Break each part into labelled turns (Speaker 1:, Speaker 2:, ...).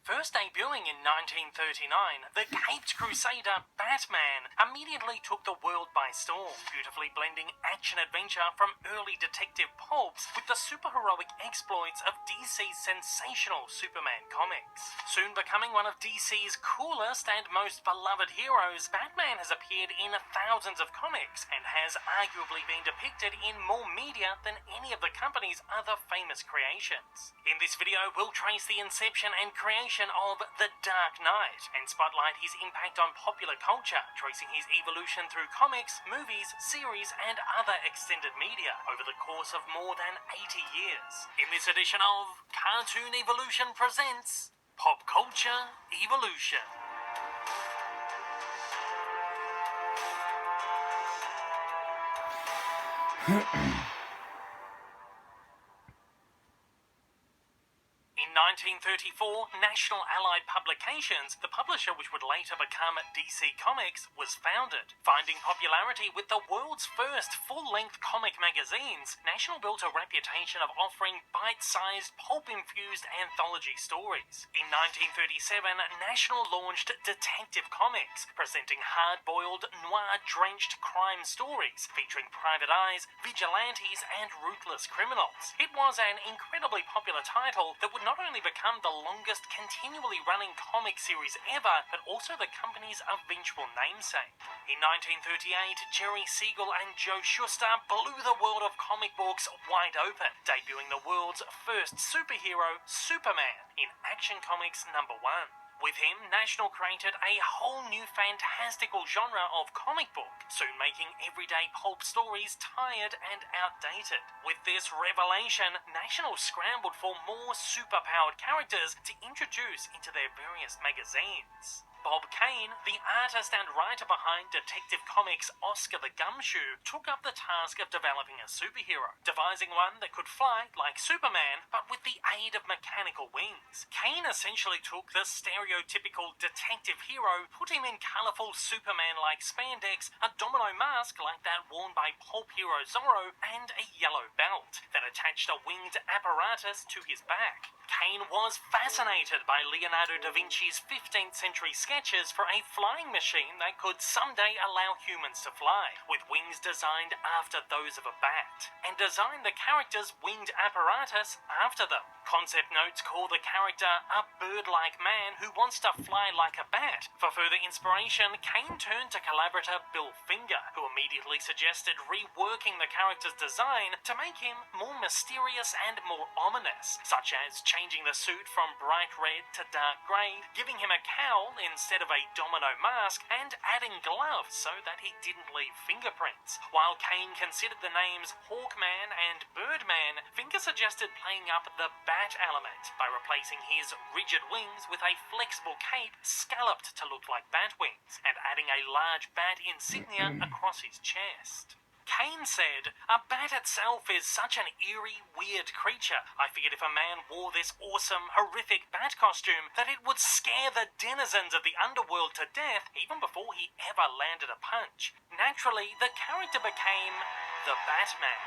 Speaker 1: First debuting in 1939, the Caped Crusader Batman immediately took the world by storm, beautifully blending action-adventure from early detective pulps with the superheroic exploits of DC's sensational Superman comics. Soon becoming one of DC's coolest and most beloved heroes, Batman has appeared in thousands of comics and has arguably been depicted in more media than any of the company's other famous creations. In this video, we'll trace the inception and creation of The Dark Knight and spotlight his impact on popular culture, tracing his evolution through comics, movies, series, and other extended media over the course of more than 80 years. In this edition of Cartoon Evolution presents Pop Culture Evolution. In 1934, National Allied Publications, the publisher which would later become DC Comics, was founded. Finding popularity with the world's first full-length comic magazines, National built a reputation of offering bite-sized, pulp-infused anthology stories. In 1937, National launched Detective Comics, presenting hard-boiled, noir-drenched crime stories featuring private eyes, vigilantes, and ruthless criminals. It was an incredibly popular title that would not only become the longest continually running comic series ever, but also the company's eventual namesake. In 1938, Jerry Siegel and Joe Shuster blew the world of comic books wide open, debuting the world's first superhero, Superman, in Action Comics #1. With him, National created a whole new fantastical genre of comic book, soon making everyday pulp stories tired and outdated. With this revelation, National scrambled for more superpowered characters to introduce into their various magazines. Bob Kane, the artist and writer behind Detective Comics' Oscar the Gumshoe, took up the task of developing a superhero, devising one that could fly like Superman, but with the aid of mechanical wings. Kane essentially took the stereotypical detective hero, put him in colourful Superman-like spandex, a domino mask like that worn by pulp hero Zorro, and a yellow belt that attached a winged apparatus to his back. Kane was fascinated by Leonardo da Vinci's 15th century sketches for a flying machine that could someday allow humans to fly, with wings designed after those of a bat, and designed the character's winged apparatus after them. Concept notes call the character a bird-like man who wants to fly like a bat. For further inspiration, Kane turned to collaborator Bill Finger, who immediately suggested reworking the character's design to make him more mysterious and more ominous, such as changing the suit from bright red to dark grey, giving him a cowl instead of a domino mask, and adding gloves so that he didn't leave fingerprints. While Kane considered the names Hawkman and Birdman, Finger suggested playing up the bat element by replacing his rigid wings with a flexible cape scalloped to look like bat wings, and adding a large bat insignia across his chest. Kane said, "A bat itself is such an eerie, weird creature. I figured if a man wore this awesome, horrific bat costume, that it would scare the denizens of the underworld to death even before he ever landed a punch." Naturally, the character became the Batman.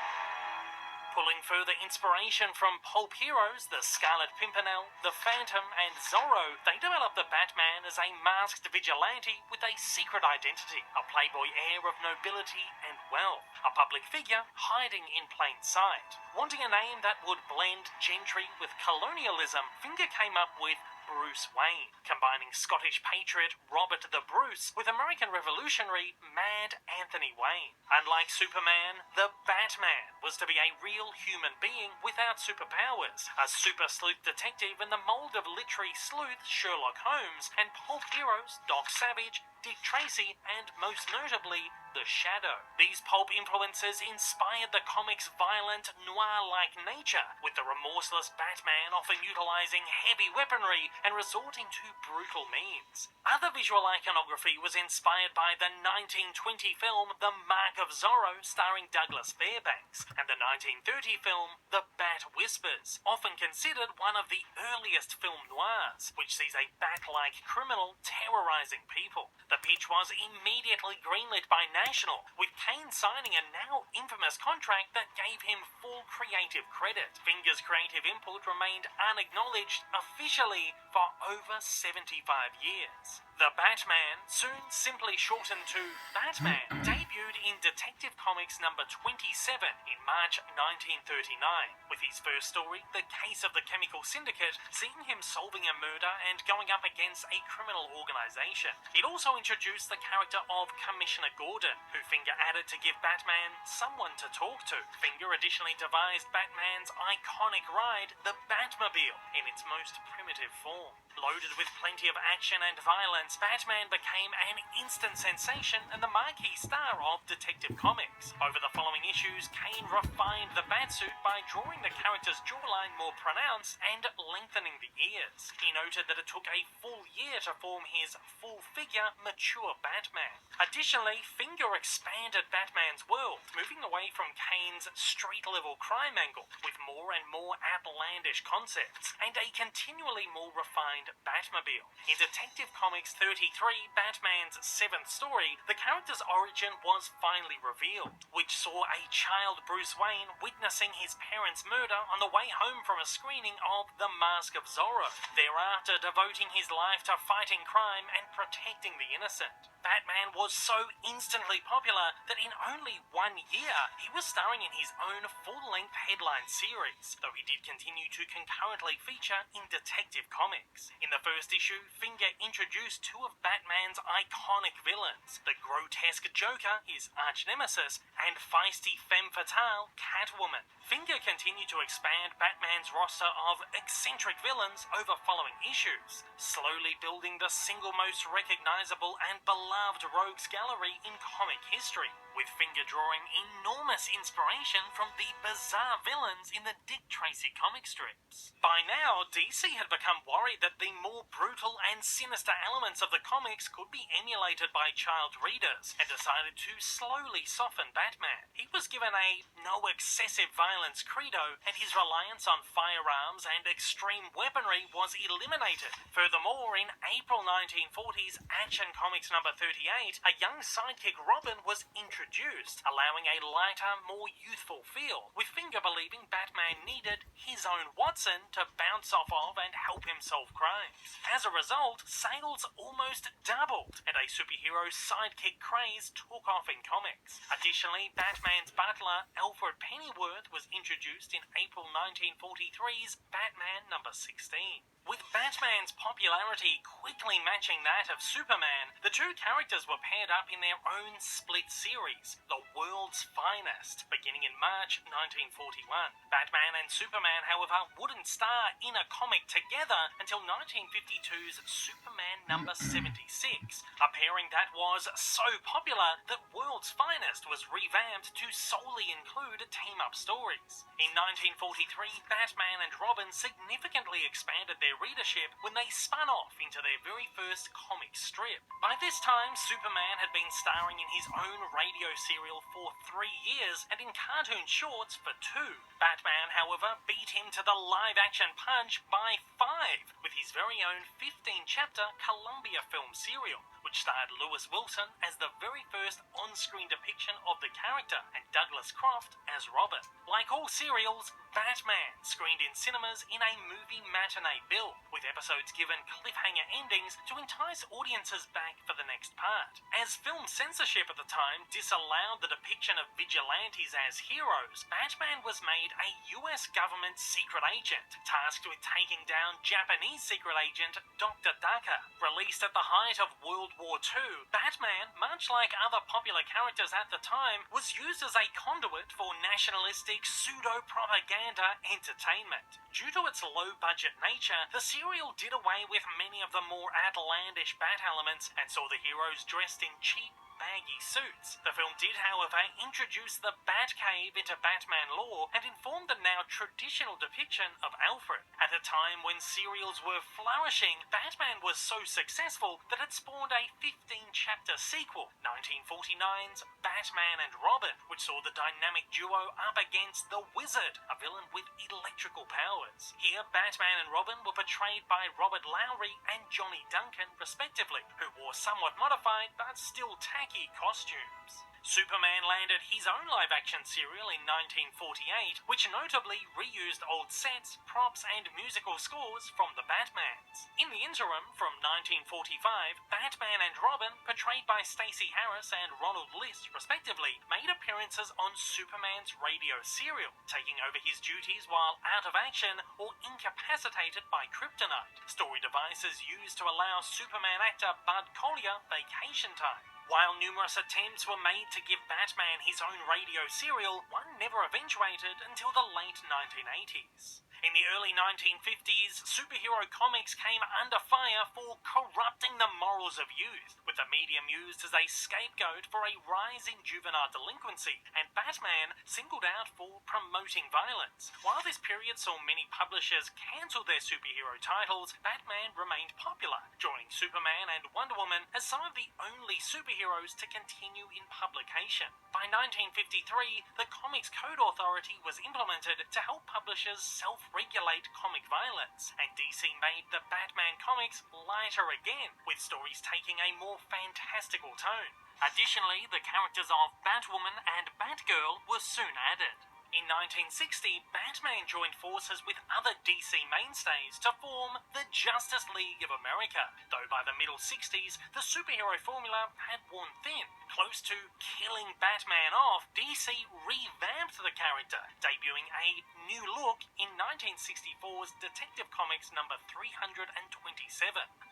Speaker 1: Pulling further inspiration from pulp heroes, the Scarlet Pimpernel, the Phantom, and Zorro, they developed the Batman as a masked vigilante with a secret identity, a playboy air of nobility and wealth, a public figure hiding in plain sight. Wanting a name that would blend gentry with colonialism, Finger came up with Bruce Wayne, combining Scottish patriot Robert the Bruce with American revolutionary Mad Anthony Wayne. Unlike Superman, the Batman was to be a real human being without superpowers, a super sleuth detective in the mold of literary sleuth Sherlock Holmes, and pulp heroes Doc Savage, Dick Tracy, and most notably, The Shadow. These pulp influences inspired the comic's violent, noir-like nature, with the remorseless Batman often utilizing heavy weaponry and resorting to brutal means. Other visual iconography was inspired by the 1920 film The Mark of Zorro, starring Douglas Fairbanks, and the 1930 film The Bat Whispers, often considered one of the earliest film noirs, which sees a bat-like criminal terrorizing people. The pitch was immediately greenlit by National, with Kane signing a now infamous contract that gave him full creative credit. Finger's creative input remained unacknowledged officially for over 75 years. The Batman, soon simply shortened to Batman, debuted in Detective Comics number 27 in March 1939, with his first story, The Case of the Chemical Syndicate, seeing him solving a murder and going up against a criminal organization. It also introduced the character of Commissioner Gordon, who Finger added to give Batman someone to talk to. Finger additionally devised Batman's iconic ride, the Batmobile, in its most primitive form. Loaded with plenty of action and violence, Batman became an instant sensation and the marquee star of Detective Comics. Over the following issues, Kane refined the Batsuit by drawing the character's jawline more pronounced and lengthening the ears. He noted that it took a full year to form his full-figure, mature Batman. Additionally, Finger expanded Batman's world, moving away from Kane's street-level crime angle, with more and more outlandish concepts, and a continually more refined Batmobile. In Detective Comics 33, Batman's 7th story, the character's origin was finally revealed, which saw a child Bruce Wayne witnessing his parents' murder on the way home from a screening of The Mask of Zorro, thereafter devoting his life to fighting crime and protecting the innocent. Batman was so instantly popular that in only 1 year, he was starring in his own full-length headline series, though he did continue to concurrently feature in Detective Comics. In the first issue, Finger introduced two of Batman's iconic villains, the grotesque Joker, his arch-nemesis, and feisty femme fatale, Catwoman. Finger continued to expand Batman's roster of eccentric villains over following issues, slowly building the single most recognizable and beloved rogues gallery in comic history, with Finger drawing enormous inspiration from the bizarre villains in the Dick Tracy comic strips. By now, DC had become worried that the more brutal and sinister elements of the comics could be emulated by child readers, and decided to slowly soften Batman. He was given a no excessive violence credo, and his reliance on firearms and extreme weaponry was eliminated. Furthermore, in April 1940's Action Comics number 38, a young sidekick Robin was introduced, allowing a lighter, more youthful feel, with Finger believing Batman needed his own Watson to bounce off of and help him solve crimes. As a result, sales almost doubled, and a superhero sidekick craze took off in comics. Additionally, Batman's butler, Alfred Pennyworth, was introduced in April 1943's Batman number 16. With Batman's popularity quickly matching that of Superman, the two characters were paired up in their own split series, The World's Finest, beginning in March 1941. Batman and Superman, however, wouldn't star in a comic together until 1952's Superman number 76, a pairing that was so popular that World's Finest was revamped to solely include team-up stories. In 1943, Batman and Robin significantly expanded their readership when they spun off into their very first comic strip. By this time, Superman had been starring in his own radio serial for 3 years and in cartoon shorts for 2. Batman, however, beat him to the live-action punch by 5 with his very own 15-chapter Columbia film serial, which starred Lewis Wilson as the very first on-screen depiction of the character and Douglas Croft as Robin. Like all serials, Batman screened in cinemas in a movie matinee bill, with episodes given cliffhanger endings to entice audiences back for the next part. As film censorship at the time disallowed the depiction of vigilantes as heroes, Batman was made a US government secret agent, tasked with taking down Japanese secret agent Dr. Daka. Released at the height of World War II, Batman, much like other popular characters at the time, was used as a conduit for nationalistic pseudo-propaganda entertainment. Due to its low-budget nature, the serial did away with many of the more outlandish Bat elements and saw the heroes dressed in cheap, baggy suits. The film did, however, introduce the Batcave into Batman lore and informed the now traditional depiction of Alfred. At a time when serials were flourishing, Batman was so successful that it spawned a 15-chapter sequel, 1949's Batman and Robin, which saw the dynamic duo up against the Wizard, a villain with electrical powers. Here, Batman and Robin were portrayed by Robert Lowry and Johnny Duncan, respectively, who wore somewhat modified but still tacky tacky costumes. Superman landed his own live-action serial in 1948, which notably reused old sets, props, and musical scores from the Batmans. In the interim, from 1945, Batman and Robin, portrayed by Stacey Harris and Ronald List respectively, made appearances on Superman's radio serial, taking over his duties while out of action or incapacitated by kryptonite, story devices used to allow Superman actor Bud Collyer vacation time. While numerous attempts were made to give Batman his own radio serial, one never eventuated until the late 1980s. In the early 1950s, superhero comics came under fire for corrupting the morals of youth, with the medium used as a scapegoat for a rising juvenile delinquency, and Batman singled out for promoting violence. While this period saw many publishers cancel their superhero titles, Batman remained popular, joining Superman and Wonder Woman as some of the only superheroes to continue in publication. By 1953, the Comics Code Authority was implemented to help publishers self-regulate comic violence, and DC made the Batman comics lighter again, with stories taking a more fantastical tone. Additionally, the characters of Batwoman and Batgirl were soon added. In 1960, Batman joined forces with other DC mainstays to form the Justice League of America, though by the middle 60s, the superhero formula had worn thin. Close to killing Batman off, DC revamped the character, debuting a new look in 1964's Detective Comics number 327.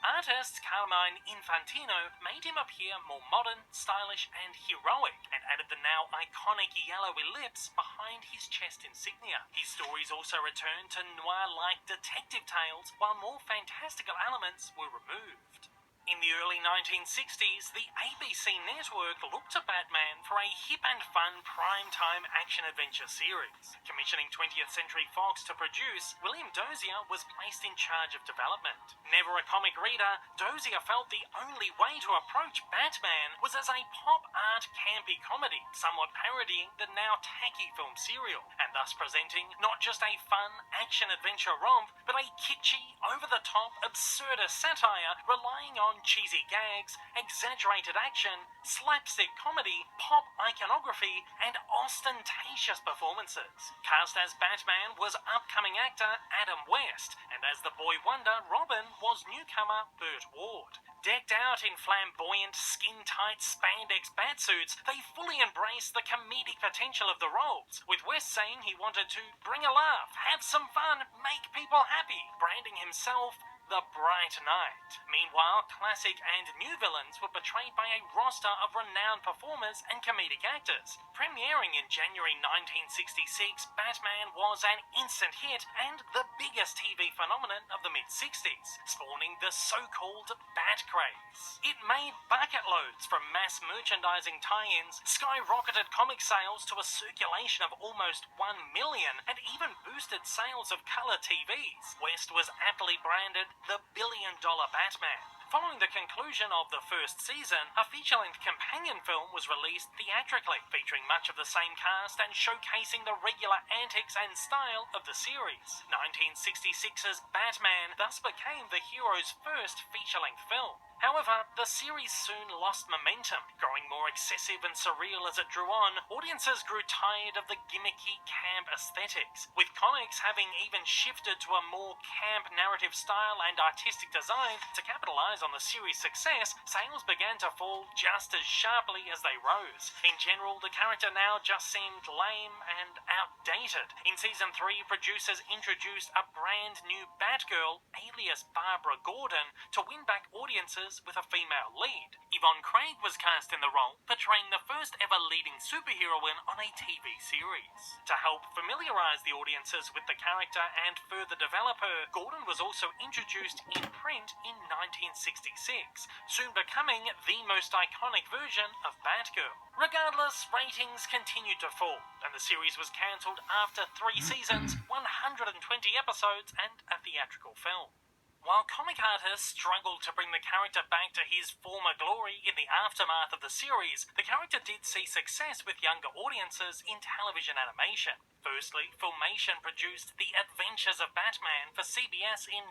Speaker 1: Artist Carmine Infantino made him appear more modern, stylish, and heroic, and added the now iconic yellow ellipse behind his chest insignia. His stories also returned to noir-like detective tales, while more fantastical elements were removed. In the early 1960s, the ABC network looked to Batman for a hip and fun primetime action-adventure series. Commissioning 20th Century Fox to produce, William Dozier was placed in charge of development. Never a comic reader, Dozier felt the only way to approach Batman was as a pop art campy comedy, somewhat parodying the now tacky film serial, and thus presenting not just a fun action-adventure romp, but a kitschy, over-the-top, absurdist satire relying on cheesy gags, exaggerated action, slapstick comedy, pop iconography, and ostentatious performances. Cast as Batman was upcoming actor Adam West, and as the Boy Wonder, Robin was newcomer Burt Ward. Decked out in flamboyant, skin-tight spandex batsuits, they fully embraced the comedic potential of the roles, with West saying he wanted to bring a laugh, have some fun, make people happy, branding himself the Bright Knight. Meanwhile, classic and new villains were portrayed by a roster of renowned performers and comedic actors. Premiering in January 1966, Batman was an instant hit and the biggest TV phenomenon of the mid-60s, spawning the so-called Bat craze. It made bucket loads from mass merchandising tie-ins, skyrocketed comic sales to a circulation of almost 1 million, and even boosted sales of color TVs. West was aptly branded the billion-dollar Batman. Following the conclusion of the first season, a feature-length companion film was released theatrically, featuring much of the same cast and showcasing the regular antics and style of the series. 1966's Batman thus became the hero's first feature-length film. However, the series soon lost momentum. Growing more excessive and surreal as it drew on, audiences grew tired of the gimmicky camp aesthetics, with comics having even shifted to a more camp narrative style and artistic design. To capitalize on the series' success, sales began to fall just as sharply as they rose. In general, the character now just seemed lame and outdated. In Season 3, producers introduced a brand new Batgirl, alias Barbara Gordon, to win back audiences with a female lead. Yvonne Craig was cast in the role, portraying the first ever leading superheroine on a TV series. To help familiarize the audiences with the character and further develop her, Gordon was also introduced in print in 1966, soon becoming the most iconic version of Batgirl. Regardless, ratings continued to fall, and the series was cancelled after 3 seasons, 120 episodes, and a theatrical film. While comic artists struggled to bring the character back to his former glory in the aftermath of the series, the character did see success with younger audiences in television animation. Firstly, Filmation produced The Adventures of Batman for CBS in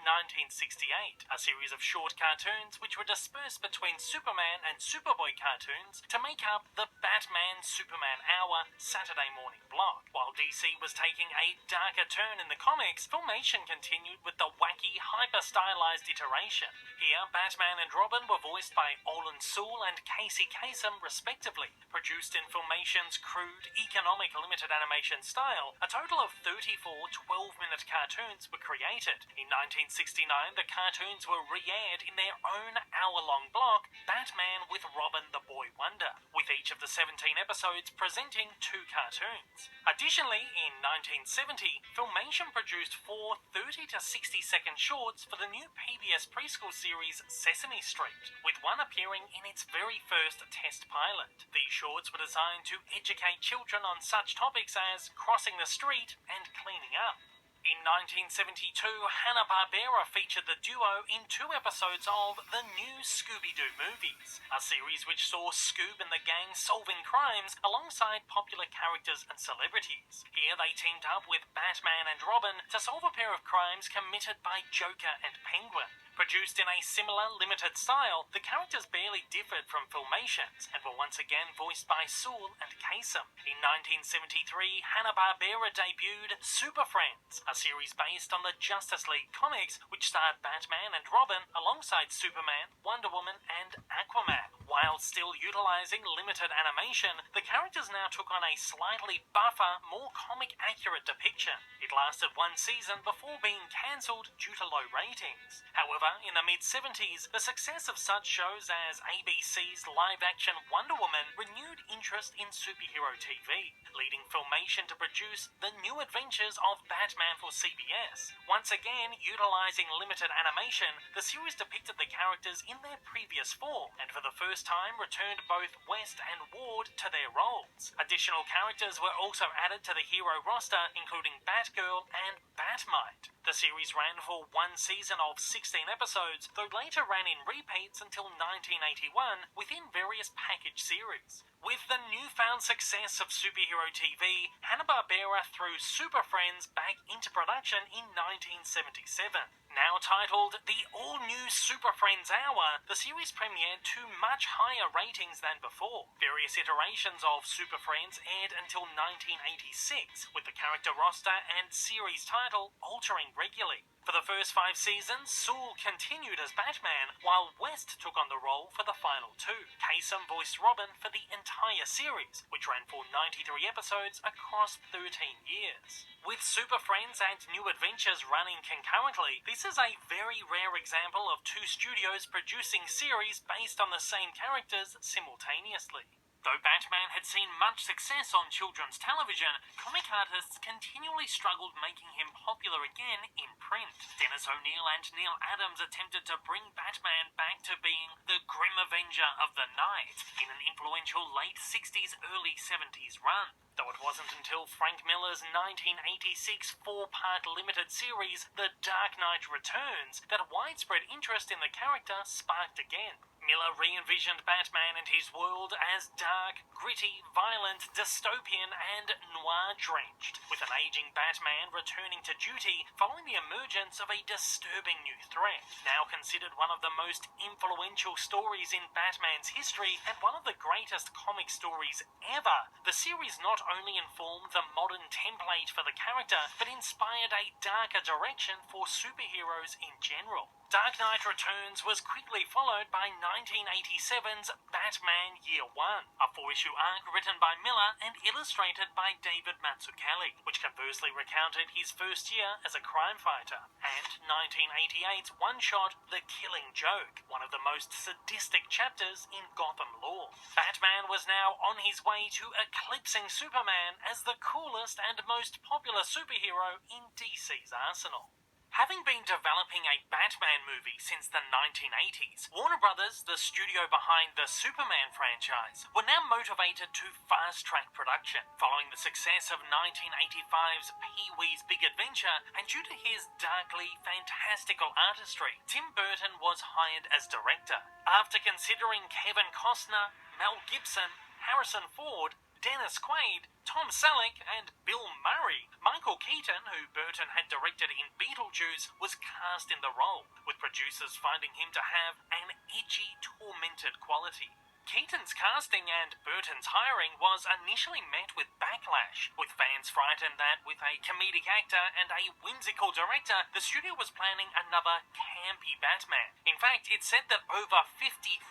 Speaker 1: 1968, a series of short cartoons which were dispersed between Superman and Superboy cartoons to make up the Batman-Superman Hour Saturday morning block. While DC was taking a darker turn in the comics, Filmation continued with the wacky, hyper-stylized iteration. Here, Batman and Robin were voiced by Olin Sewell and Casey Kasem respectively. Produced in Filmation's crude, economic limited animation style, a total of 34 12-minute cartoons were created. In 1969, the cartoons were re-aired in their own hour-long block, Batman with Robin the Boy Wonder, with each of the 17 episodes presenting 2 cartoons. Additionally, in 1970, Filmation produced 4 30 to 60-second shorts for the new PBS preschool series Sesame Street, with one appearing in its very first test pilot. These shorts were designed to educate children on such topics as crossing the street and cleaning up. In 1972, Hanna-Barbera featured the duo in 2 episodes of The New Scooby-Doo Movies, a series which saw Scoob and the gang solving crimes alongside popular characters and celebrities. Here they teamed up with Batman and Robin to solve a pair of crimes committed by Joker and Penguin. Produced in a similar, limited style, the characters barely differed from Filmation's and were once again voiced by Sewell and Kasem. In 1973, Hanna-Barbera debuted Super Friends, a series based on the Justice League comics, which starred Batman and Robin alongside Superman, Wonder Woman, and Aquaman. While still utilizing limited animation, the characters now took on a slightly buffer, more comic-accurate depiction. It lasted 1 season before being cancelled due to low ratings. However, in the mid-70s, the success of such shows as ABC's live-action Wonder Woman renewed interest in superhero TV, leading Filmation to produce The New Adventures of Batman for CBS. Once again, utilizing limited animation, the series depicted the characters in their previous form, and for the first time returned both West and Ward to their roles. Additional characters were also added to the hero roster, including Batgirl and Batmite. The series ran for 1 season of 16 episodes, though later ran in repeats until 1981 within various package series. With the newfound success of superhero TV, Hanna-Barbera threw Super Friends back into production in 1977. Now titled The All-New Super Friends Hour, the series premiered to much higher ratings than before. Various iterations of Super Friends aired until 1986, with the character roster and series title altering regularly. For the first 5 seasons, Sewell continued as Batman, while West took on the role for the final 2. Kasem voiced Robin for the entire series, which ran for 93 episodes across 13 years. With Super Friends and New Adventures running concurrently, this is a very rare example of 2 studios producing series based on the same characters simultaneously. Though Batman had seen much success on children's television, comic artists continually struggled making him popular again in print. Dennis O'Neil and Neil Adams attempted to bring Batman back to being the Grim Avenger of the Night in an influential late 60s, early 70s run. Though it wasn't until Frank Miller's 1986 4-part limited series, The Dark Knight Returns, that widespread interest in the character sparked again. Miller re-envisioned Batman and his world as dark, gritty, violent, dystopian, and noir-drenched, with an aging Batman returning to duty following the emergence of a disturbing new threat. Now considered one of the most influential stories in Batman's history and one of the greatest comic stories ever, the series not only informed the modern template for the character, but inspired a darker direction for superheroes in general. Dark Knight Returns was quickly followed by 1987's Batman Year One, a 4-issue arc written by Miller and illustrated by David Mazzucchelli, which conversely recounted his first year as a crime fighter, and 1988's one-shot The Killing Joke, one of the most sadistic chapters in Gotham lore. Batman was now on his way to eclipsing Superman as the coolest and most popular superhero in DC's arsenal. Having been developing a Batman movie since the 1980s, Warner Brothers, the studio behind the Superman franchise, were now motivated to fast-track production. Following the success of 1985's Pee-wee's Big Adventure, and due to his darkly fantastical artistry, Tim Burton was hired as director. After considering Kevin Costner, Mel Gibson, Harrison Ford, Dennis Quaid, Tom Selleck, and Bill Murray. Michael Keaton, who Burton had directed in Beetlejuice, was cast in the role, with producers finding him to have an edgy, tormented quality. Keaton's casting and Burton's hiring was initially met with backlash, with fans frightened that with a comedic actor and a whimsical director, the studio was planning another campy Batman. In fact, it said that over 50,000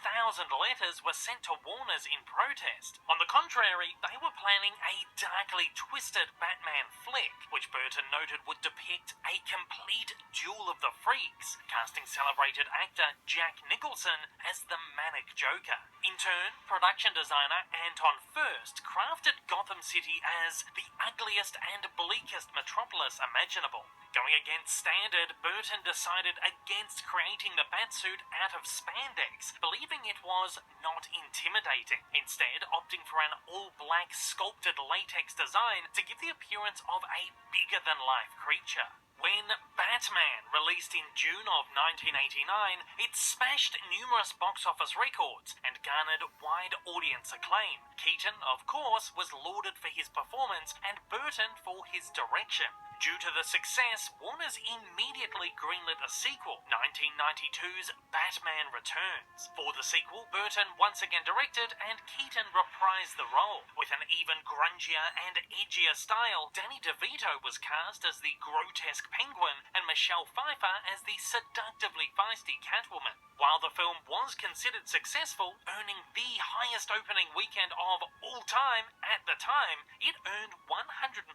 Speaker 1: letters were sent to Warner's in protest. On the contrary, they were planning a darkly twisted Batman flick, which Burton noted would depict a complete duel of the freaks, casting celebrated actor Jack Nicholson as the Manic Joker. In turn, production designer Anton Furst crafted Gotham City as the ugliest and bleakest metropolis imaginable. Going against standard, Burton decided against creating the Batsuit out of spandex, believing it was not intimidating, instead opting for an all-black sculpted latex design to give the appearance of a bigger-than-life creature. When Batman released in June of 1989, it smashed numerous box office records and garnered wide audience acclaim. Keaton, of course, was lauded for his performance and Burton for his direction. Due to the success, Warner's immediately greenlit a sequel, 1992's Batman Returns. For the sequel, Burton once again directed and Keaton reprised the role. With an even grungier and edgier style, Danny DeVito was cast as the grotesque Penguin and Michelle Pfeiffer as the seductively feisty Catwoman. While the film was considered successful, earning the highest opening weekend of all time at the time, it earned $150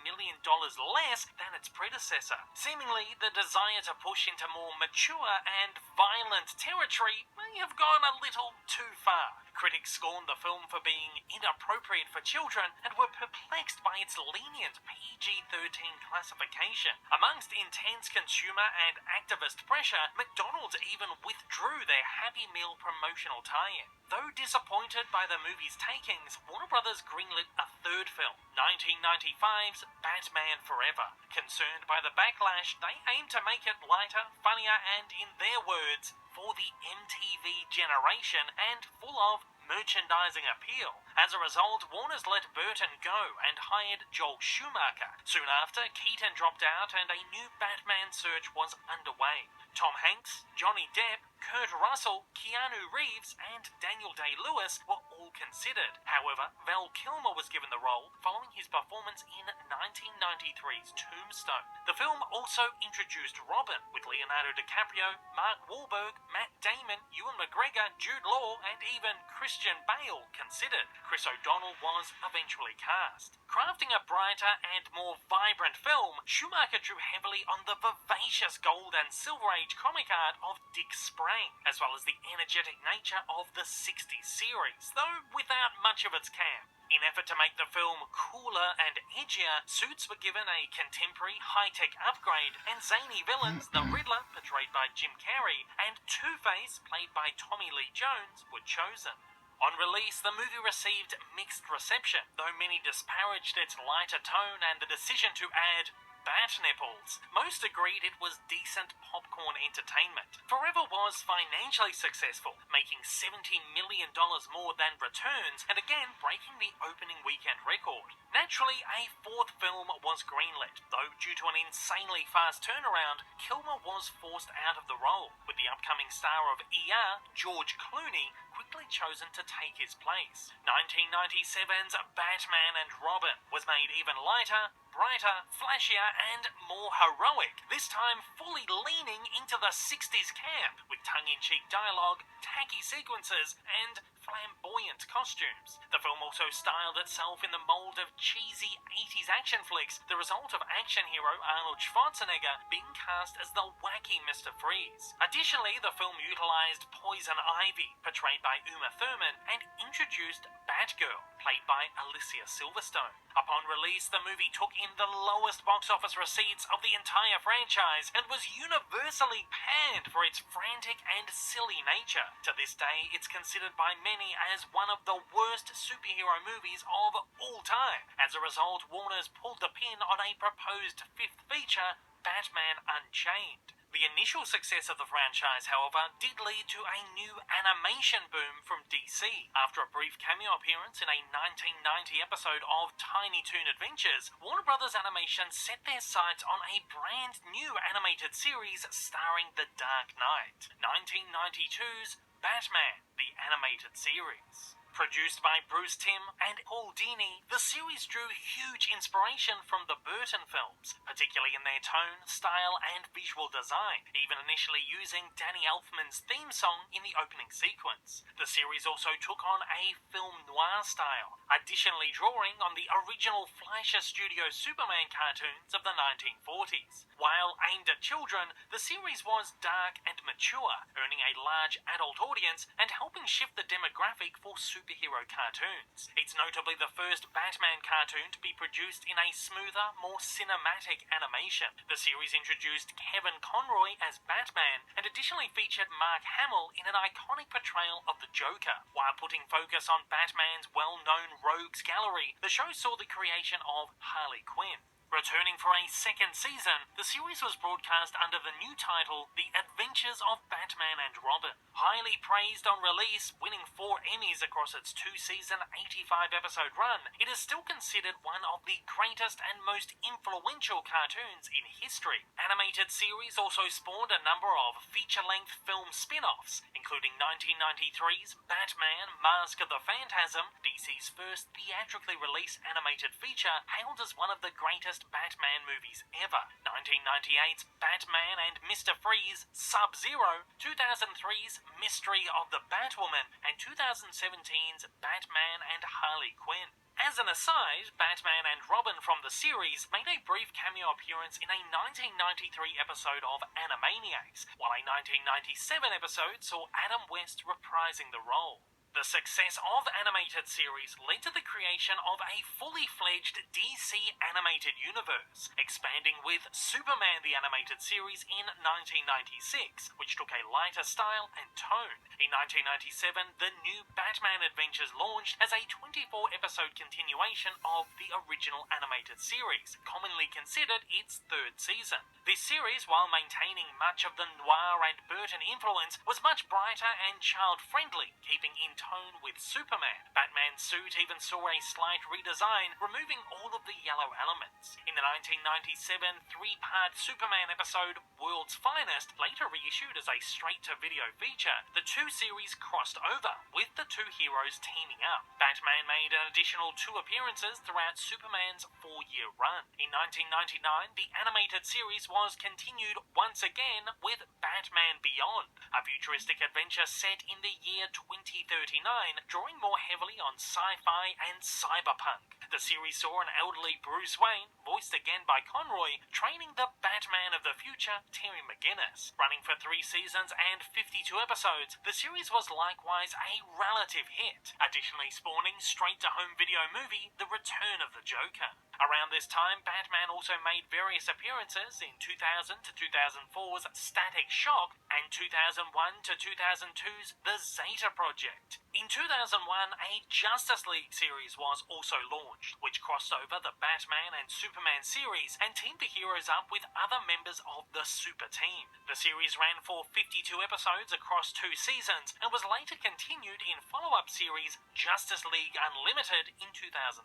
Speaker 1: million less than its predecessor. Seemingly, the desire to push into more mature and violent territory may have gone a little too far. Critics scorned the film for being inappropriate for children and were perplexed by its lenient PG-13 classification. Amongst intense consumer and activist pressure, McDonald's even withdrew their Happy Meal promotional tie-in. Though disappointed by the movie's takings, Warner Brothers greenlit a third film, 1995's Batman Forever. Concerned by the backlash, they aimed to make it lighter, funnier, and, in their words, for the MTV generation and full of merchandising appeal. As a result, Warner's let Burton go and hired Joel Schumacher. Soon after, Keaton dropped out and a new Batman search was underway. Tom Hanks, Johnny Depp, Kurt Russell, Keanu Reeves, and Daniel Day-Lewis were all considered. However, Val Kilmer was given the role following his performance in 1993's Tombstone. The film also introduced Robin, with Leonardo DiCaprio, Mark Wahlberg, Matt Damon, Ewan McGregor, Jude Law, and even Christian Bale considered. Chris O'Donnell was eventually cast. Crafting a brighter and more vibrant film, Schumacher drew heavily on the vivacious gold and silver age comic art of Dick Sprang, as well as the energetic nature of the 60s series, though without much of its camp. In effort to make the film cooler and edgier, suits were given a contemporary high-tech upgrade, and zany villains, the Riddler, portrayed by Jim Carrey, and Two-Face, played by Tommy Lee Jones, were chosen. On release, the movie received mixed reception, though many disparaged its lighter tone and the decision to add bat nipples. Most agreed it was decent popcorn entertainment. Forever was financially successful, making $70 million more than Returns, and again breaking the opening weekend record. Naturally, a fourth film was greenlit, though due to an insanely fast turnaround, Kilmer was forced out of the role, with the upcoming star of ER, George Clooney, quickly chosen to take his place. 1997's Batman and Robin was made even lighter, brighter, flashier, and more heroic, this time fully leaning into the 60s camp, with tongue-in-cheek dialogue, tacky sequences, and flamboyant costumes. The film also styled itself in the mold of cheesy 80s action flicks, the result of action hero Arnold Schwarzenegger being cast as the wacky Mr. Freeze. Additionally, the film utilized Poison Ivy, portrayed by Uma Thurman, and introduced Batgirl, played by Alicia Silverstone. Upon release, the movie took in the lowest box office receipts of the entire franchise and was universally panned for its frantic and silly nature. To this day, it's considered by many as one of the worst superhero movies of all time. As a result, Warner's pulled the pin on a proposed fifth feature, Batman Unchained. The initial success of the franchise, however, did lead to a new animation boom from DC. After a brief cameo appearance in a 1990 episode of Tiny Toon Adventures, Warner Bros. Animation set their sights on a brand new animated series starring The Dark Knight, 1992's Batman, the Animated Series. Produced by Bruce Timm and Paul Dini, the series drew huge inspiration from the Burton films, particularly in their tone, style, and visual design, even initially using Danny Elfman's theme song in the opening sequence. The series also took on a film noir style, additionally drawing on the original Fleischer Studio Superman cartoons of the 1940s. While aimed at children, the series was dark and mature, earning a large adult audience and helping shift the demographic for superhero cartoons. It's notably the first Batman cartoon to be produced in a smoother, more cinematic animation. The series introduced Kevin Conroy as Batman and additionally featured Mark Hamill in an iconic portrayal of the Joker. While putting focus on Batman's well-known rogues gallery, the show saw the creation of Harley Quinn. Returning for a second season, the series was broadcast under the new title The Adventures of Batman and Robin. Highly praised on release, winning 4 Emmys across its 2-season, 85-episode run, it is still considered one of the greatest and most influential cartoons in history. Animated series also spawned a number of feature-length film spin-offs, including 1993's Batman Mask of the Phantasm, DC's first theatrically released animated feature, hailed as one of the greatest Batman movies ever, 1998's Batman and Mr. Freeze Sub-Zero, 2003's Mystery of the Batwoman, and 2017's Batman and Harley Quinn. As an aside, Batman and Robin from the series made a brief cameo appearance in a 1993 episode of Animaniacs, while a 1997 episode saw Adam West reprising the role. The success of the animated series led to the creation of a fully fledged DC animated universe, expanding with Superman the Animated Series in 1996, which took a lighter style and tone. In 1997, the new Batman Adventures launched as a 24-episode continuation of the original animated series, commonly considered its 3rd season. This series, while maintaining much of the noir and Burton influence, was much brighter and child-friendly, keeping in tone with Superman. Batman's suit even saw a slight redesign, removing all of the yellow elements. In the 1997 3-part Superman episode World's Finest, later reissued as a straight-to-video feature, the two series crossed over, with the two heroes teaming up. Batman made an additional 2 appearances throughout Superman's 4-year run. In 1999, the animated series was continued once again with Batman Beyond, a futuristic adventure set in the year 2039, drawing more heavily on sci-fi and cyberpunk. The series saw an elderly Bruce Wayne, voiced again by Conroy, training the Batman of the future, Terry McGinnis. Running for 3 seasons and 52 episodes, the series was likewise a relative hit, additionally spawning straight-to-home video movie The Return of the Joker. Around this time, Batman also made various appearances in 2000 to 2004's Static Shock and 2001 to 2002's The Zeta Project. In 2001, a Justice League series was also launched, which crossed over the Batman and Superman series and teamed the heroes up with other members of the Super Team. The series ran for 52 episodes across 2 seasons and was later continued in follow-up series Justice League Unlimited in 2004,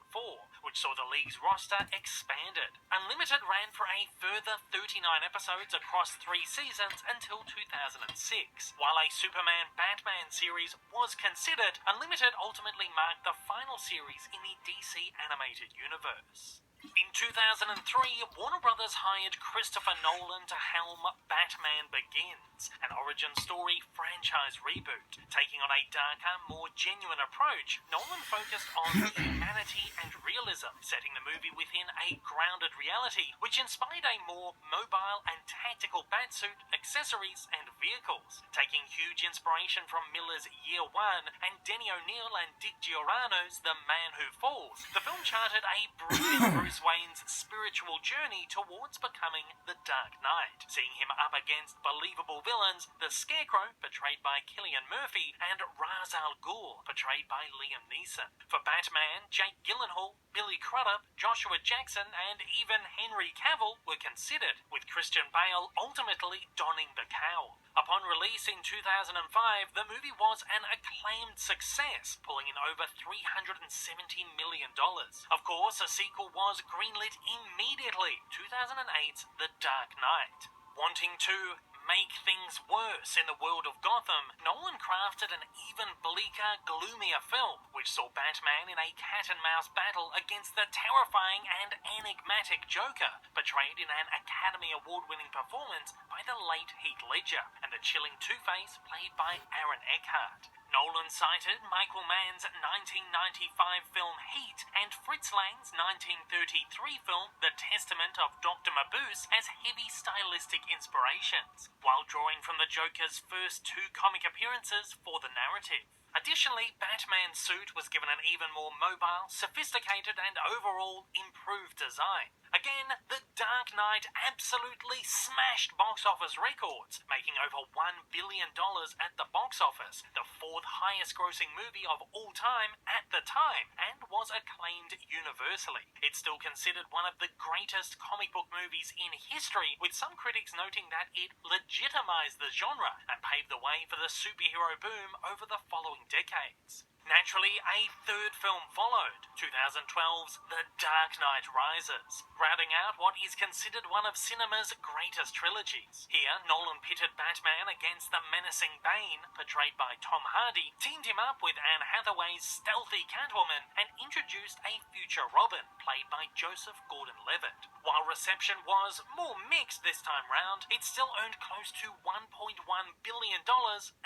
Speaker 1: which saw the league's roster expanded. Unlimited ran for a further 39 episodes across 3 seasons until 2006. While a Superman-Batman series was considered, Unlimited ultimately marked the final series in the DC animated universe. In 2003, Warner Bros. Hired Christopher Nolan to helm Batman Begins, an origin story franchise reboot. Taking on a darker, more genuine approach, Nolan focused on humanity and realism, setting the movie within a grounded reality, which inspired a more mobile and tactical Batsuit, accessories, and vehicles. Taking huge inspiration from Miller's Year One and Denny O'Neil and Dick Giordano's The Man Who Falls, the film charted a brilliant Bruce Bruce Wayne's spiritual journey towards becoming the Dark Knight, seeing him up against believable villains, the Scarecrow, portrayed by Cillian Murphy, and Ra's al Ghul, portrayed by Liam Neeson. For Batman, Jake Gyllenhaal, Billy Crudup, Joshua Jackson, and even Henry Cavill were considered, with Christian Bale ultimately donning the cowl. Upon release in 2005, the movie was an acclaimed success, pulling in over $370 million. Of course, a sequel was greenlit immediately, 2008's The Dark Knight. Wanting to make things worse in the world of Gotham, Nolan crafted an even bleaker, gloomier film, which saw Batman in a cat-and-mouse battle against the terrifying and enigmatic Joker, portrayed in an Academy Award-winning performance by the late Heath Ledger, and the chilling Two-Face, played by Aaron Eckhart. Nolan cited Michael Mann's 1995 film Heat and Fritz Lang's 1933 film The Testament of Dr. Mabuse as heavy stylistic inspirations, while drawing from the Joker's first two comic appearances for the narrative. Additionally, Batman's suit was given an even more mobile, sophisticated, and overall improved design. Again, The Dark Knight absolutely smashed box office records, making over $1 billion at the box office, the fourth highest grossing movie of all time at the time, and was acclaimed universally. It's still considered one of the greatest comic book movies in history, with some critics noting that it legitimized the genre and paved the way for the superhero boom over the following decades. Naturally, a third film followed, 2012's The Dark Knight Rises, rounding out what is considered one of cinema's greatest trilogies. Here, Nolan pitted Batman against the menacing Bane, portrayed by Tom Hardy, teamed him up with Anne Hathaway's stealthy Catwoman, and introduced a future Robin, played by Joseph Gordon-Levitt. While reception was more mixed this time round, it still earned close to $1.1 billion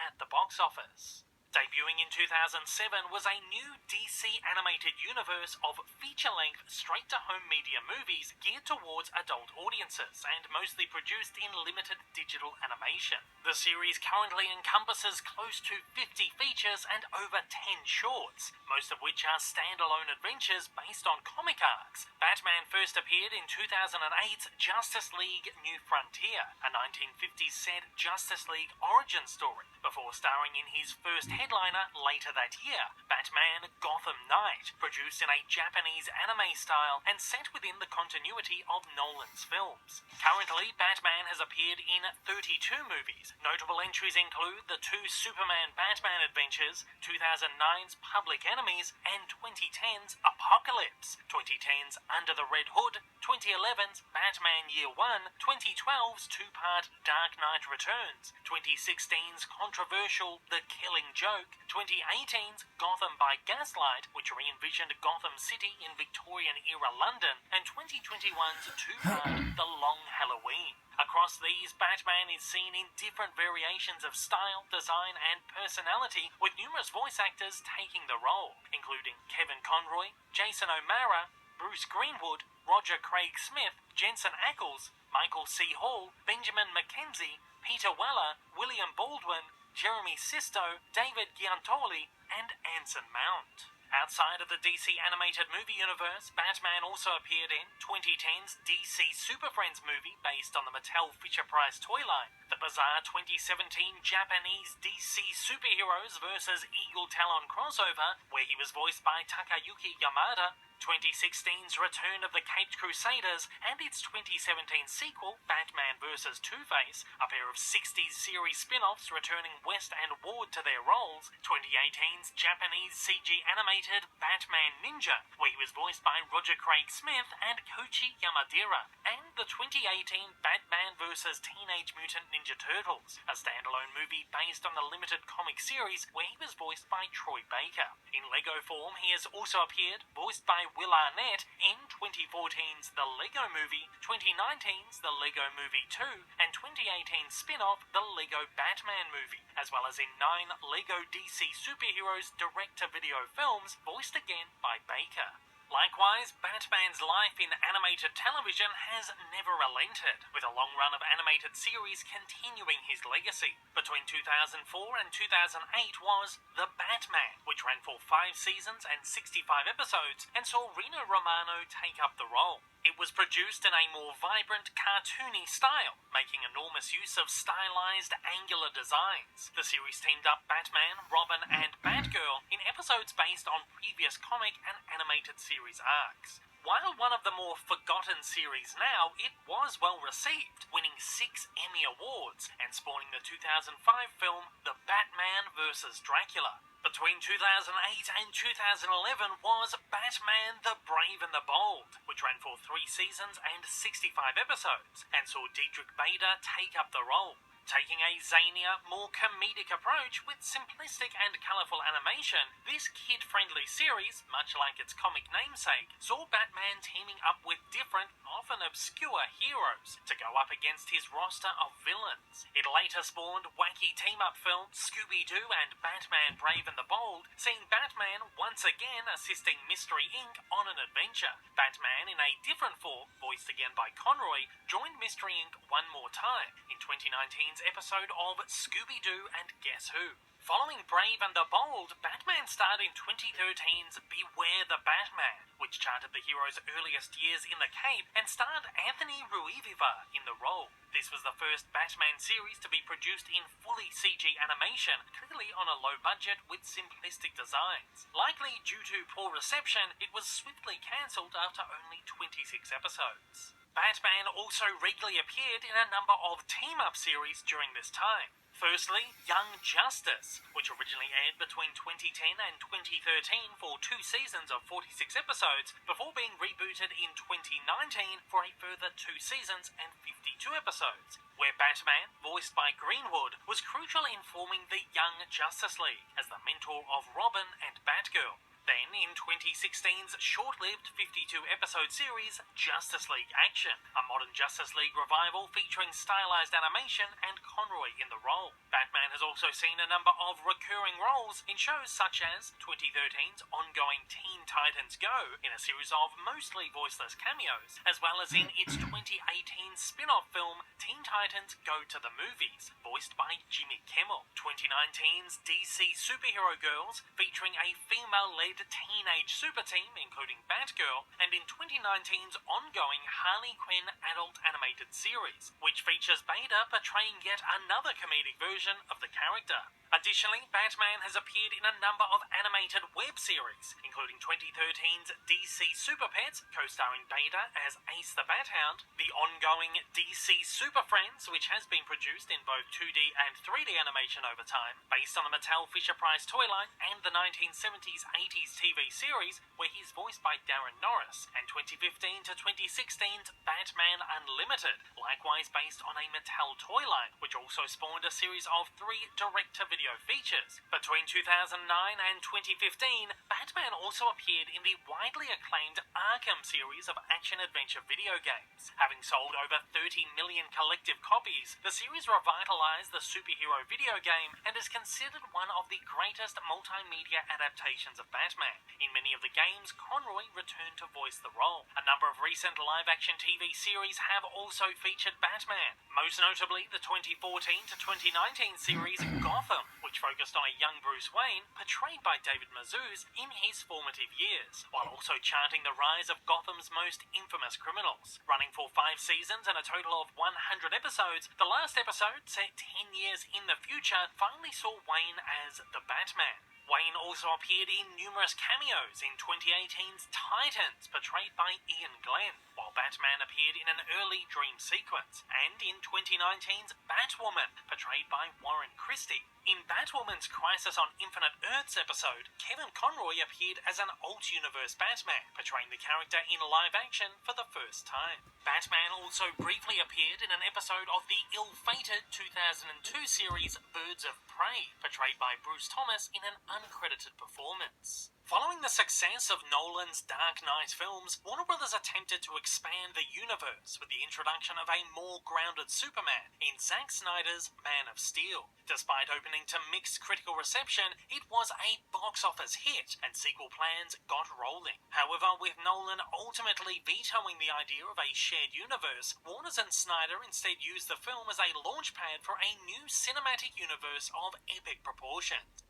Speaker 1: at the box office. Debuting in 2007 was a new DC animated universe of feature-length, straight-to-home media movies geared towards adult audiences and mostly produced in limited digital animation. The series currently encompasses close to 50 features and over 10 shorts, most of which are standalone adventures based on comic arcs. Batman first appeared in 2008's Justice League New Frontier, a 1950s set Justice League origin story, before starring in his first headliner later that year, Batman Gotham Knight, produced in a Japanese anime style and set within the continuity of Nolan's films. Currently, Batman has appeared in 32 movies. Notable entries include the two Superman-Batman adventures, 2009's Public Enemies, and 2010's Apocalypse, 2010's Under the Red Hood, 2011's Batman Year One, 2012's two-part Dark Knight Returns, 2016's controversial The Killing Joke, 2018's Gotham by Gaslight, which re-envisioned Gotham City in Victorian-era London, and 2021's two-part The Long Halloween. Across these, Batman is seen in different variations of style, design, and personality, with numerous voice actors taking the role, including Kevin Conroy, Jason O'Mara, Bruce Greenwood, Roger Craig Smith, Jensen Ackles, Michael C. Hall, Benjamin McKenzie, Peter Weller, William Baldwin, Jeremy Sisto, David Giantoli, and Anson Mount. Outside of the DC animated movie universe, Batman also appeared in 2010's DC Super Friends movie based on the Mattel Fisher-Price toy line, the bizarre 2017 Japanese DC Superheroes vs. Eagle Talon crossover, where he was voiced by Takayuki Yamada, 2016's Return of the Caped Crusaders, and its 2017 sequel, Batman vs. Two-Face, a pair of 60s series spin-offs returning West and Ward to their roles, 2018's Japanese CG animated Batman Ninja, where he was voiced by Roger Craig Smith and Koichi Yamadera, and the 2018 Batman vs. Teenage Mutant Ninja Turtles, a standalone movie based on the limited comic series where he was voiced by Troy Baker. In Lego form, he has also appeared, voiced by Will Arnett, in 2014's The Lego Movie, 2019's The Lego Movie 2, and 2018's spin-off The Lego Batman Movie, as well as in 9 Lego DC Superheroes direct-to-video films, voiced again by Baker. Likewise, Batman's life in animated television has never relented, with a long run of animated series continuing his legacy. Between 2004 and 2008 was The Batman, which ran for 5 seasons and 65 episodes and saw Rino Romano take up the role. It was produced in a more vibrant, cartoony style, making enormous use of stylized, angular designs. The series teamed up Batman, Robin, and Batgirl in episodes based on previous comic and animated series arcs. While one of the more forgotten series now, it was well received, winning 6 Emmy Awards and spawning the 2005 film The Batman vs. Dracula. Between 2008 and 2011 was Batman the Brave and the Bold, which ran for 3 seasons and 65 episodes, and saw Diedrich Bader take up the role. Taking a zanier, more comedic approach with simplistic and colourful animation, this kid-friendly series, much like its comic namesake, saw Batman teaming up with different, often obscure heroes to go up against his roster of villains. It later spawned wacky team-up films Scooby-Doo and Batman Brave and the Bold, seeing Batman once again assisting Mystery Inc. on an adventure. Batman, in a different form, voiced again by Conroy, joined Mystery Inc. one more time in 2019's episode of Scooby-Doo and Guess Who. Following Brave and the Bold, Batman starred in 2013's Beware the Batman, which charted the hero's earliest years in the Cape and starred Anthony Ruiviva in the role. This was the first Batman series to be produced in fully CG animation, clearly on a low budget with simplistic designs. Likely due to poor reception, it was swiftly cancelled after only 26 episodes. Batman also regularly appeared in a number of team-up series during this time. Firstly, Young Justice, which originally aired between 2010 and 2013 for 2 seasons of 46 episodes, before being rebooted in 2019 for a further 2 seasons and 52 episodes, where Batman, voiced by Greenwood, was crucial in forming the Young Justice League as the mentor of Robin and Batgirl. Then, in 2016's short-lived 52-episode series, Justice League Action, a modern Justice League revival featuring stylized animation and Conroy in the role. Batman has also seen a number of recurring roles in shows such as 2013's ongoing Teen Titans Go, in a series of mostly voiceless cameos, as well as in its 2018 spin-off film Teen Titans Go to the Movies, voiced by Jimmy Kimmel. 2019's DC Superhero Girls, featuring a female-led teenage super team including Batgirl, and in 2019's ongoing Harley Quinn adult animated series, which features Beta portraying yet another comedic version of the character. Additionally, Batman has appeared in a number of animated web series, including 2013's DC Super Pets, co-starring Beta as Ace the Bat-Hound, the ongoing DC Super Friends, which has been produced in both 2D and 3D animation over time, based on the Mattel Fisher-Price toy line, and the 1970s-80s TV series, where he's voiced by Darren Norris, and 2015 to 2016's Batman Unlimited, likewise based on a Mattel toy line, which also spawned a series of 3 direct-to-video features. Between 2009 and 2015, Batman also appeared in the widely acclaimed Arkham series of action-adventure video games. Having sold over 30 million collective copies, the series revitalized the superhero video game and is considered one of the greatest multimedia adaptations of Batman. In many of the games, Conroy returned to voice the role. A number of recent live-action TV series have also featured Batman, most notably the 2014 to 2019 series Gotham, which focused on a young Bruce Wayne, portrayed by David Mazouz, in his formative years, while also charting the rise of Gotham's most infamous criminals. Running for 5 seasons and a total of 100 episodes, the last episode, set 10 years in the future, finally saw Wayne as the Batman. Wayne also appeared in numerous cameos in 2018's Titans, portrayed by Ian Glenn, while Batman appeared in an early dream sequence, and in 2019's Batwoman, portrayed by Warren Christie. In Batwoman's Crisis on Infinite Earths episode, Kevin Conroy appeared as an alt-universe Batman, portraying the character in live action for the first time. Batman also briefly appeared in an episode of the ill-fated 2002 series Birds of Prey, portrayed by Bruce Thomas in an uncredited performance. Following the success of Nolan's Dark Knight films, Warner Bros. Attempted to expand the universe with the introduction of a more grounded Superman in Zack Snyder's Man of Steel. Despite opening to mixed critical reception, it was a box office hit and sequel plans got rolling. However, with Nolan ultimately vetoing the idea of a shared universe, Warner and Snyder instead used the film as a launchpad for a new cinematic universe of epic proportions.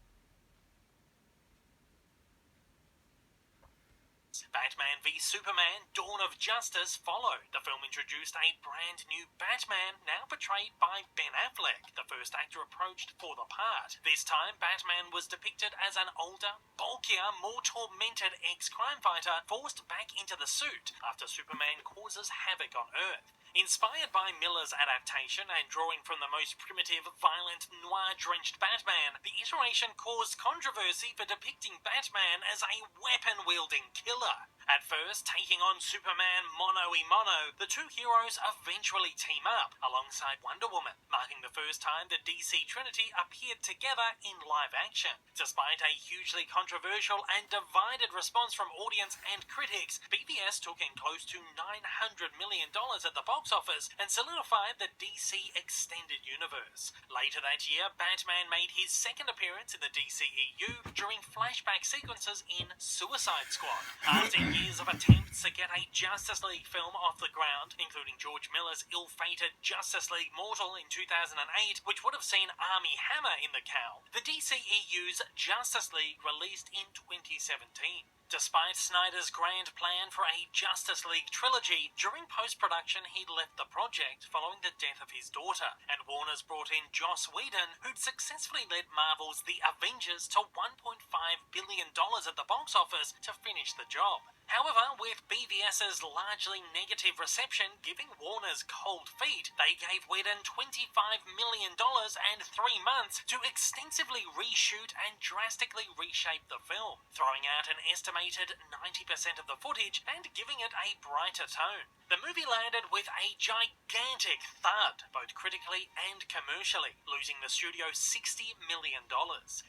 Speaker 1: Batman v Superman: Dawn of Justice followed. The film introduced a brand new Batman, now portrayed by Ben Affleck, the first actor approached for the part. This time, Batman was depicted as an older, bulkier, more tormented ex-crime fighter forced back into the suit after Superman causes havoc on Earth. Inspired by Miller's adaptation and drawing from the most primitive, violent, noir-drenched Batman, the iteration caused controversy for depicting Batman as a weapon-wielding killer. At first, taking on Superman mono-y-mono, the two heroes eventually team up alongside Wonder Woman, marking the first time the DC Trinity appeared together in live action. Despite a hugely controversial and divided response from audience and critics, BVS took in close to $900 million at the box office and solidified the DC Extended Universe. Later that year, Batman made his second appearance in the DCEU during flashback sequences in Suicide Squad. After years of attempts to get a Justice League film off the ground, including George Miller's ill-fated Justice League Mortal in 2008, which would have seen Armie Hammer in the cowl, the DCEU's Justice League released in 2017. Despite Snyder's grand plan for a Justice League trilogy, during post-production he'd left the project following the death of his daughter, and Warner's brought in Joss Whedon, who'd successfully led Marvel's The Avengers to $1.5 billion at the box office to finish the job. However, with BVS's largely negative reception giving Warner's cold feet, they gave Whedon $25 million and 3 months to extensively reshoot and drastically reshape the film, throwing out an estimated 90% of the footage and giving it a brighter tone. The movie landed with a gigantic thud, both critically and commercially, losing the studio $60 million.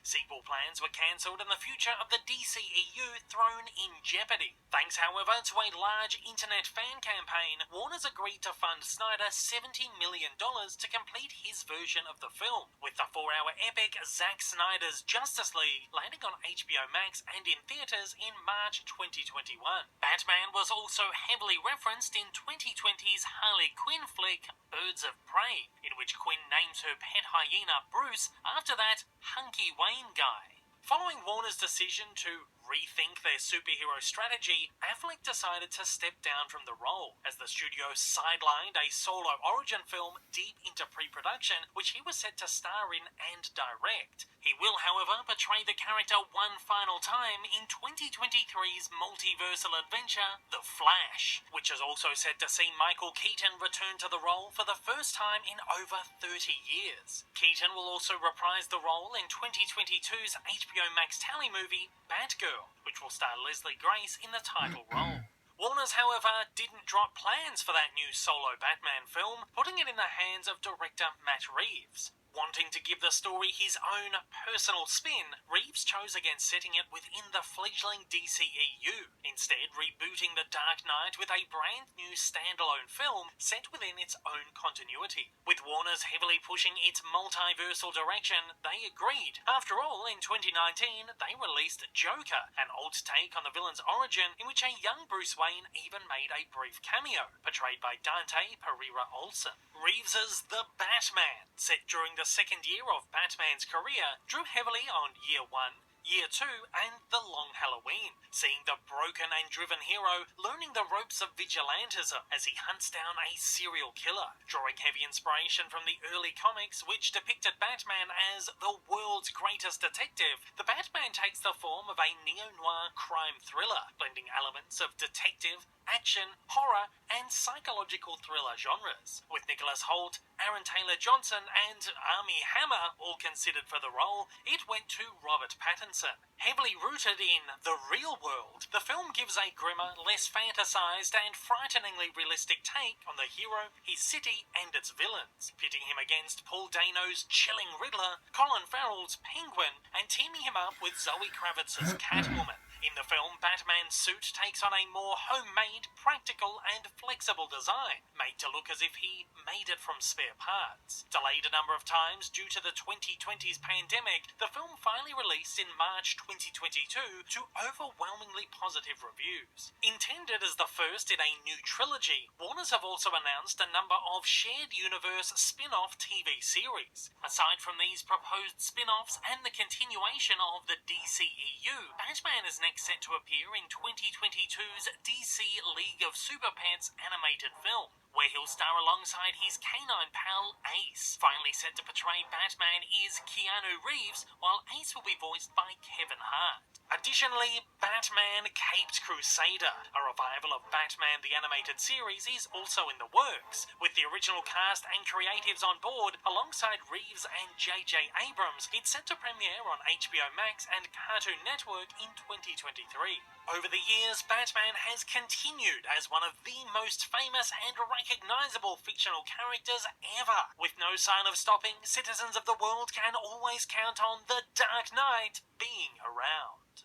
Speaker 1: Sequel plans were cancelled and the future of the DCEU thrown in jeopardy. Thanks, however, to a large internet fan campaign, Warner's agreed to fund Snyder $70 million to complete his version of the film, with the 4-hour epic Zack Snyder's Justice League landing on HBO Max and in theaters in March 2021. Batman was also heavily referenced in 2020's Harley Quinn flick Birds of Prey, in which Quinn names her pet hyena Bruce after that hunky Wayne guy. Following Warner's decision to rethink their superhero strategy, Affleck decided to step down from the role, as the studio sidelined a solo origin film deep into pre-production, which he was set to star in and direct. He will, however, portray the character one final time in 2023's multiversal adventure, The Flash, which is also set to see Michael Keaton return to the role for the first time in over 30 years. Keaton will also reprise the role in 2022's HBO Max tally movie, Batgirl, which will star Leslie Grace in the title role. Warner's, however, didn't drop plans for that new solo Batman film, putting it in the hands of director Matt Reeves. Wanting to give the story his own personal spin, Reeves chose against setting it within the fledgling DCEU, instead rebooting The Dark Knight with a brand new standalone film set within its own continuity. With Warner's heavily pushing its multiversal direction, they agreed. After all, in 2019, they released Joker, an alt take on the villain's origin in which a young Bruce Wayne even made a brief cameo, portrayed by Dante Pereira Olsen. Reeves's The Batman, set during the second year of Batman's career, drew heavily on Year 1, Year 2, and The Long Halloween, seeing the broken and driven hero learning the ropes of vigilantism as he hunts down a serial killer. Drawing heavy inspiration from the early comics, which depicted Batman as the world's greatest detective, the Batman takes the form of a neo-noir crime thriller, blending elements of detective, action, horror, and psychological thriller genres. With Nicholas Hoult, Aaron Taylor-Johnson, and Armie Hammer all considered for the role, it went to Robert Pattinson Pattinson. Heavily rooted in the real world, the film gives a grimmer, less fantasized and frighteningly realistic take on the hero, his city and its villains, pitting him against Paul Dano's chilling Riddler, Colin Farrell's Penguin, and teaming him up with Zoe Kravitz's Catwoman. In the film, Batman's suit takes on a more homemade, practical and flexible design, made to look as if he made it from spare parts. Delayed a number of times due to the 2020's pandemic, the film finally released in March 2022 to overwhelmingly positive reviews. Intended as the first in a new trilogy, Warners have also announced a number of shared universe spin-off TV series. Aside from these proposed spin-offs and the continuation of the DCEU, Batman is next set to appear in 2022's DC League of Super Pets animated film, where he'll star alongside his canine pal Ace. Finally set to portray Batman is Keanu Reeves, while Ace will be voiced by Kevin Hart. Additionally, Batman Caped Crusader, a revival of Batman the Animated Series, is also in the works. With the original cast and creatives on board, alongside Reeves and J.J. Abrams, it's set to premiere on HBO Max and Cartoon Network in 2023. Over the years, Batman has continued as one of the most famous and recognizable fictional characters ever. With no sign of stopping, citizens of the world can always count on the Dark Knight being around.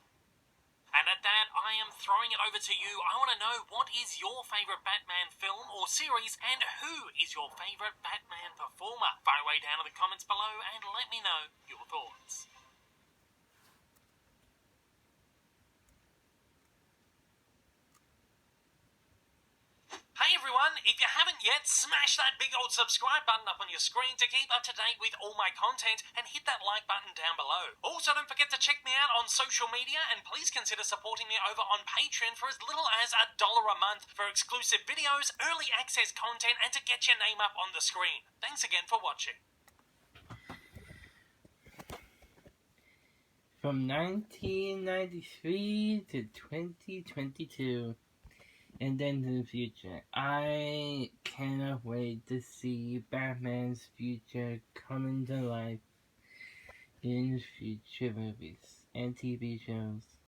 Speaker 1: And at that, I am throwing it over to you. I want to know, what is your favourite Batman film or series, and who is your favourite Batman performer? Fire away down in the comments below and let me know your thoughts. Hey everyone, if you haven't yet, smash that big old subscribe button up on your screen to keep up to date with all my content, and hit that like button down below. Also, don't forget to check me out on social media, and please consider supporting me over on Patreon for as little as $1 a month for exclusive videos, early access content, and to get your name up on the screen. Thanks again for watching.
Speaker 2: From 1993 to 2022. And then to the future. I cannot wait to see Batman's future coming to life in future movies and TV shows.